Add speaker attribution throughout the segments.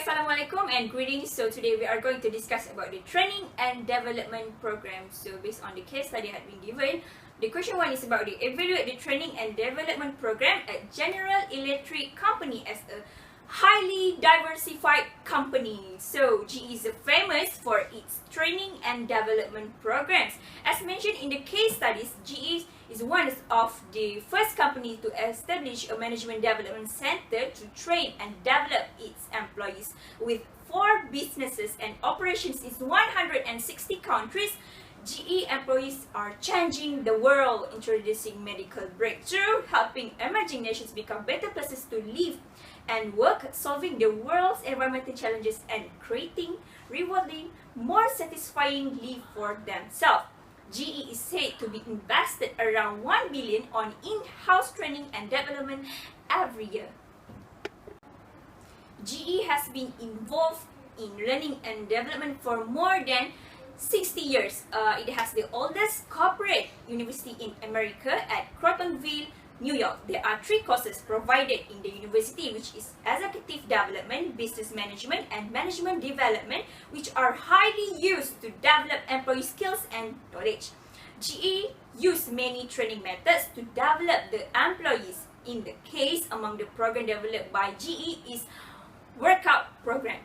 Speaker 1: Assalamualaikum and greetings. So today we are going to discuss about the training and development program. So based on the case study had been given, the question 1 is about the evaluate the training and development program at General Electric Company as a highly diversified company. So GE is famous for its training and development programs. As mentioned in the case studies, GE is one of the first companies to establish a management development center to train and develop its employees. With 4 businesses and operations in 160 countries, GE employees are changing the world, introducing medical breakthrough, helping emerging nations become better places to live and work, solving the world's environmental challenges, and creating rewarding, more satisfying life for themselves. GE is said to be invested around 1 billion on in-house training and development every year. GE has been involved in learning and development for more than 60 years. It has the oldest corporate university in America at Crotonville, New York. There are 3 courses provided in the university, which is Executive Development, Business Management, and Management Development, which are highly used to develop employee skills and knowledge. GE used many training methods to develop the employees. In the case, among the program developed by GE is Workout Program.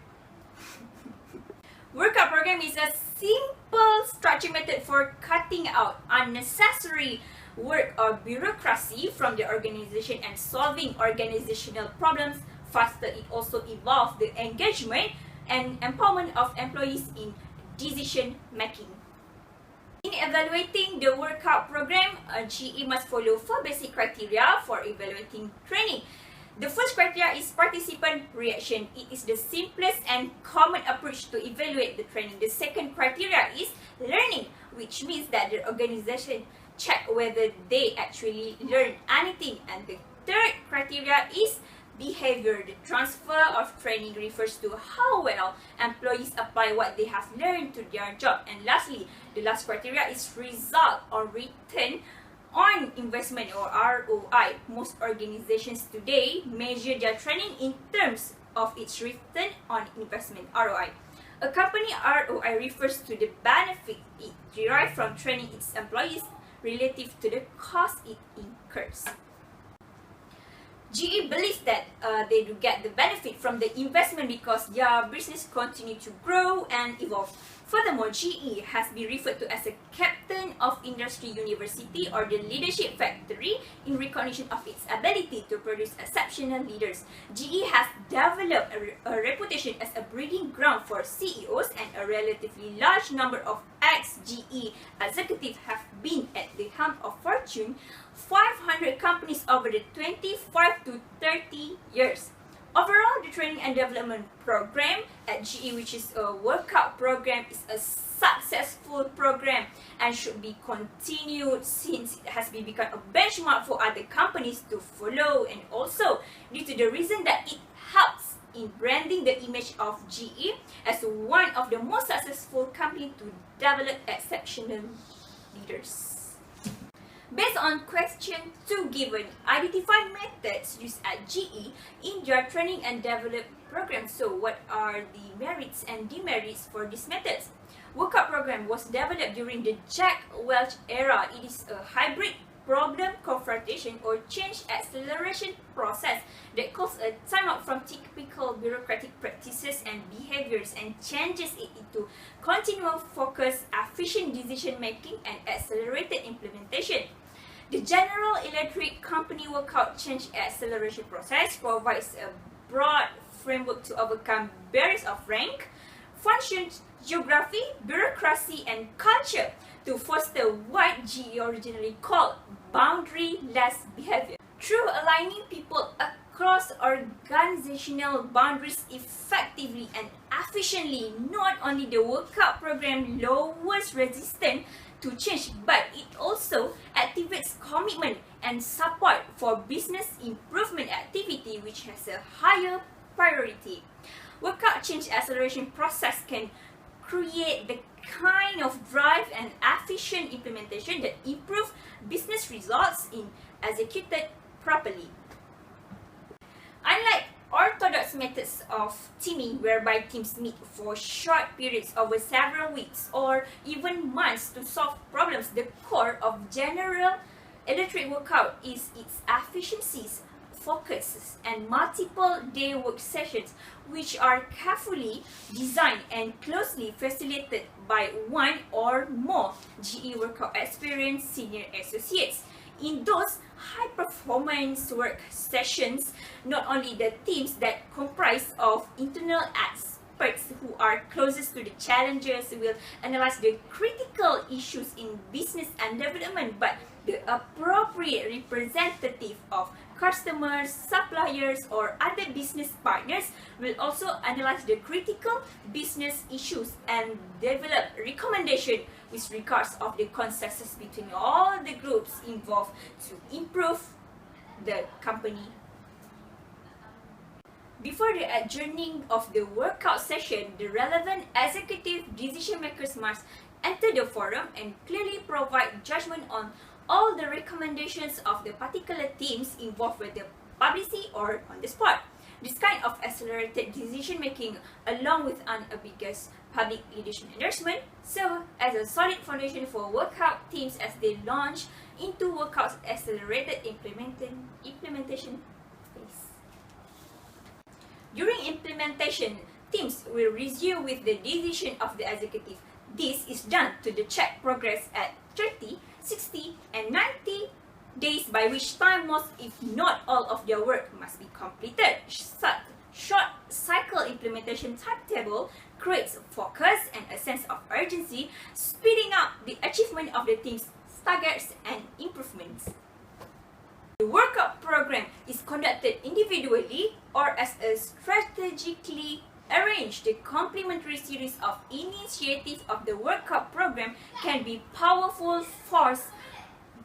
Speaker 1: Workout Program is a simple structure method for cutting out unnecessary work or bureaucracy from the organization and solving organizational problems faster. It also involves the engagement and empowerment of employees in decision making. In evaluating the workout program, GE must follow 4 basic criteria for evaluating training. The first criteria is participant reaction. It is the simplest and common approach to evaluate the training. The second criteria is learning, which means that the organization check whether they actually learn anything. And the third criteria is behavior. The transfer of training refers to how well employees apply what they have learned to their job. And lastly, the last criteria is result or return on investment or ROI. Most organizations today measure their training in terms of its return on investment, ROI. A company ROI refers to the benefit it derives from training its employees relative to the cost it incurs. GE believes that they do get the benefit from the investment because their business continue to grow and evolve. Furthermore, GE has been referred to as a captain of industry university or the leadership factory in recognition of its ability to produce exceptional leaders. GE has developed a reputation as a breeding ground for CEOs, and a relatively large number of ex-GE executives have been at the helm of Fortune 500 companies over the 25 to 30 years. Overall, the training and development program at GE, which is a workout program, is a successful program and should be continued since it has become a benchmark for other companies to follow, and also due to the reason that it helps in branding the image of GE as one of the most successful companies to develop exceptional leaders. Based on question 2 given, identify methods used at GE in their training and development program. So what are the merits and demerits for these methods? Workout program was developed during the Jack Welch era. It is a hybrid problem confrontation or change acceleration process that calls a timeout from typical bureaucratic practices and behaviors and changes it into continual focus, efficient decision making, and accelerated implementation. The General Electric Company Workout Change Acceleration process provides a broad framework to overcome barriers of rank, function, geography, bureaucracy, and culture to foster what GE originally called boundary-less behavior. Through aligning people across organizational boundaries effectively and efficiently, not only the workout program lowers resistance to change, but it also activates commitment and support for business improvement activity, which has a higher priority. Workout change acceleration process can create the kind of drive and efficient implementation that improve business results in executed properly. Unlike orthodox methods of teaming whereby teams meet for short periods over several weeks or even months to solve problems. The core of General Electric workout is its efficiencies, focuses, and multiple day work sessions, which are carefully designed and closely facilitated by one or more GE workout experienced senior associates. In those high performance work sessions, not only the teams that comprise of internal experts who are closest to the challenges will analyze the critical issues in business and development, but the appropriate representative of customers, suppliers, or other business partners will also analyze the critical business issues and develop recommendation with regards of the consensus between all the groups involved to improve the company. Before the adjourning of the workout session, the relevant executive decision makers must enter the forum and clearly provide judgment on all the recommendations of the particular teams involved, whether publicly or on the spot. This kind of accelerated decision making, along with unambiguous public leadership endorsement, serve as a solid foundation for workout teams as they launch into workout's accelerated implementation phase. During implementation, teams will review with the decision of the executive. This is done to check progress at 30, 60, and 90 days, by which time most, if not all, of their work must be completed. Such short cycle implementation timetable creates focus and a sense of urgency, speeding up the achievement of the team's targets and improvements. The workout program is conducted individually or as a strategically arranged. The complementary series of initiatives of the workout program can be powerful force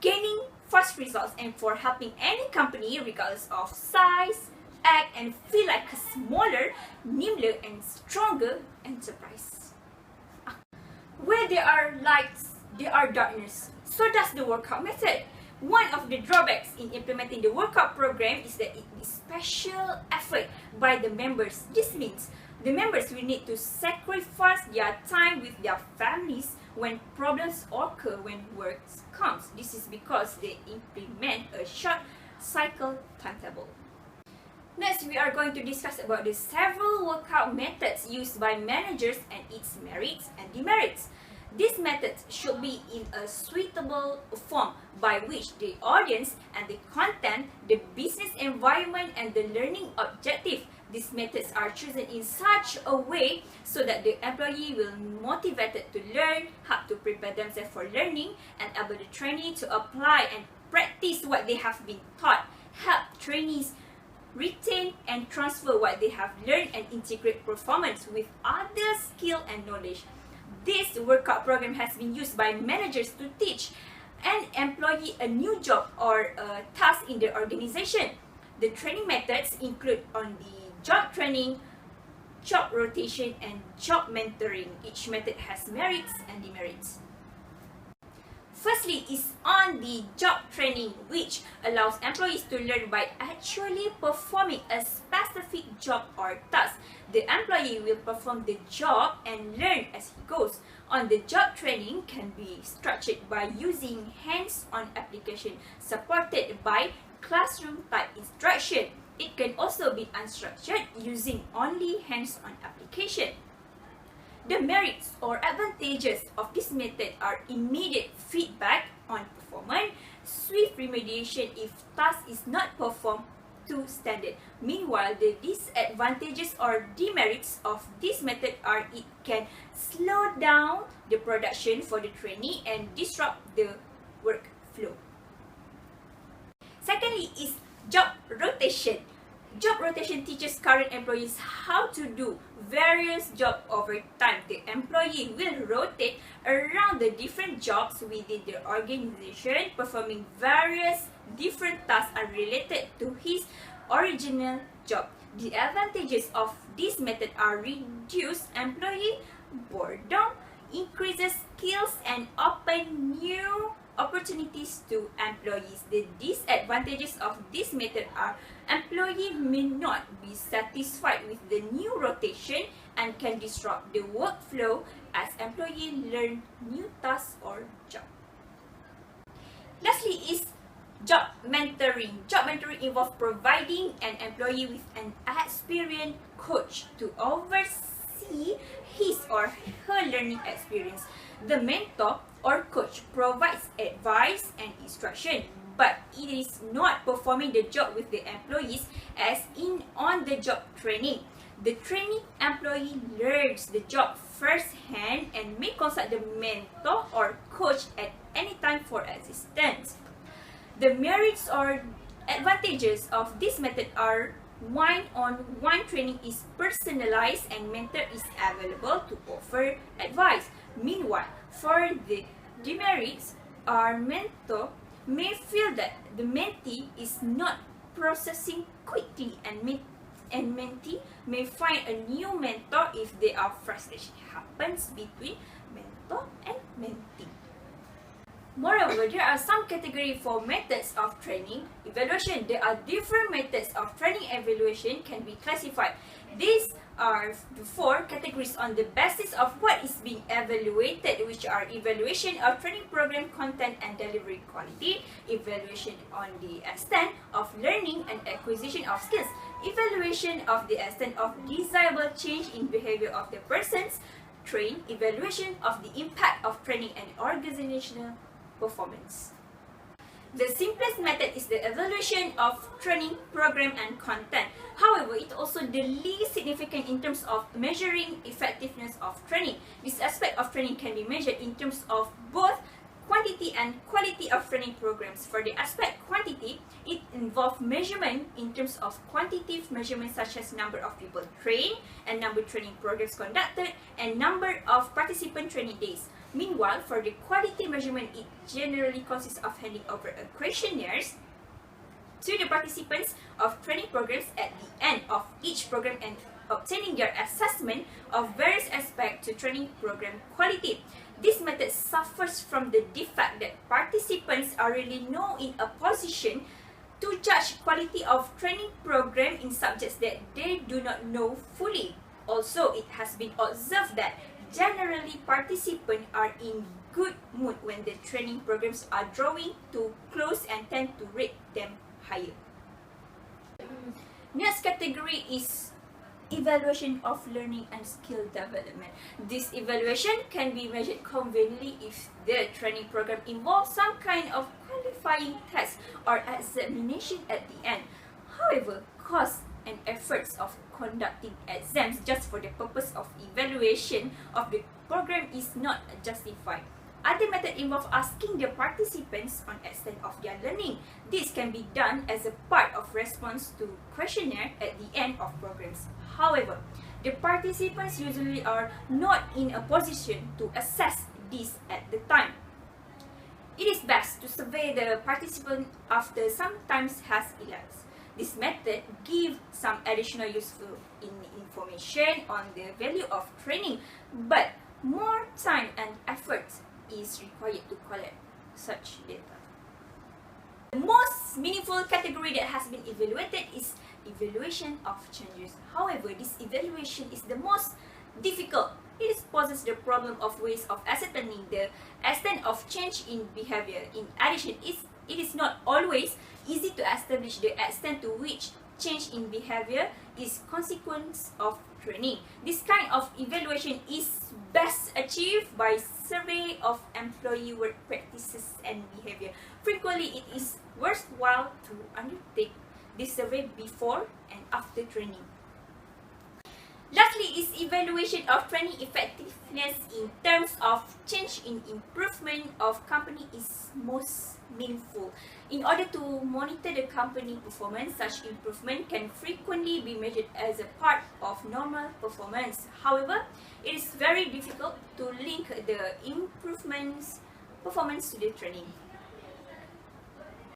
Speaker 1: gaining fast results and for helping any company, regardless of size, act and feel like a smaller, nimbler and stronger enterprise. Where there are lights, there are darkness. So does the workout method. One of the drawbacks in implementing the workout program is that it is special effort by the members. This means the members will need to sacrifice their time with their families when problems occur when work comes. This is because they implement a short cycle timetable. Next, we are going to discuss about the several workout methods used by managers and its merits and demerits. These methods should be in a suitable form by which the audience and the content, the business environment and the learning objective. These methods are chosen in such a way so that the employee will be motivated to learn, help to prepare themselves for learning, and able the trainee to apply and practice what they have been taught, help trainees retain and transfer what they have learned and integrate performance with other skill and knowledge. This workout program has been used by managers to teach an employee a new job or a task in their organization. The training methods include on the job training, job rotation, and job mentoring. Each method has merits and demerits. Firstly is on the job training, which allows employees to learn by actually performing a specific job or task. The employee will perform the job and learn as he goes. On the job training can be structured by using hands-on application supported by classroom type instruction. It can also be unstructured using only hands-on application. The merits or advantages of this method are immediate feedback on performance, swift remediation if task is not performed to standard. Meanwhile, the disadvantages or demerits of this method are it can slow down the production for the trainee and disrupt the workflow. Secondly is job rotation. Job rotation teaches current employees how to do various jobs over time. The employee will rotate around the different jobs within the organization, performing various different tasks unrelated to his original job. The advantages of this method are reduced employee boredom, increases skills, and open new opportunities to employees. The disadvantages of this method are Employee may not be satisfied with the new rotation and can disrupt the workflow as employee learn new tasks or job. Lastly is job mentoring. Job mentoring involves providing an employee with an experienced coach to oversee his or her learning experience. The mentor or coach provides advice and instruction, but it is not performing the job with the employees as in on-the-job training. The trainee employee learns the job firsthand and may consult the mentor or coach at any time for assistance. The merits or advantages of this method are one-on-one training is personalized and mentor is available to offer advice. Meanwhile, for the demerits, our mentor may feel that the mentee is not processing quickly and mentee may find a new mentor if there are frustration happens between mentor and mentee. Moreover, there are some categories for methods of training evaluation. There are different methods of training evaluation can be classified. These are the 4 categories on the basis of what is being evaluated, which are evaluation of training program content and delivery quality, evaluation on the extent of learning and acquisition of skills, evaluation of the extent of desirable change in behavior of the persons trained, evaluation of the impact of training and organizational performance. The simplest method is the evaluation of training program and content. However, it's also the least significant in terms of measuring effectiveness of training. This aspect of training can be measured in terms of both quantity and quality of training programs. For the aspect quantity, it involves measurement in terms of quantitative measurements such as number of people trained and number of training programs conducted and number of participant training days. Meanwhile, for the quality measurement, it generally consists of handing over a questionnaires to the participants of training programs at the end of each program and obtaining their assessment of various aspects to training program quality. This method suffers from the defect that participants are really not in a position to judge quality of training program in subjects that they do not know fully. Also, it has been observed that generally participants are in good mood when the training programs are drawing to close and tend to rate them higher. Next category is evaluation of learning and skill development. This evaluation can be measured conveniently if the training program involves some kind of qualifying test or examination at the end. However, cost and efforts of conducting exams just for the purpose of evaluation of the program is not justified. Other methods involve asking the participants on extent of their learning. This can be done as a part of response to questionnaire at the end of programs. However, the participants usually are not in a position to assess this at the time. It is best to survey the participant after some time has elapsed. This method gives some additional useful information on the value of training, but more time and effort is required to collect such data. The most meaningful category that has been evaluated is evaluation of changes. However, this evaluation is the most difficult. It poses the problem of ways of ascertaining the extent of change in behavior. In addition, it is not always easy to establish the extent to which change in behavior is consequence of training. This kind of evaluation is best achieved by survey of employee work practices and behavior. Frequently, it is worthwhile to undertake this survey before and after training. Lastly is evaluation of training effectiveness in terms of change in improvement of company is most meaningful. In order to monitor the company performance, such improvement can frequently be measured as a part of normal performance. However, it is very difficult to link the performance to the training.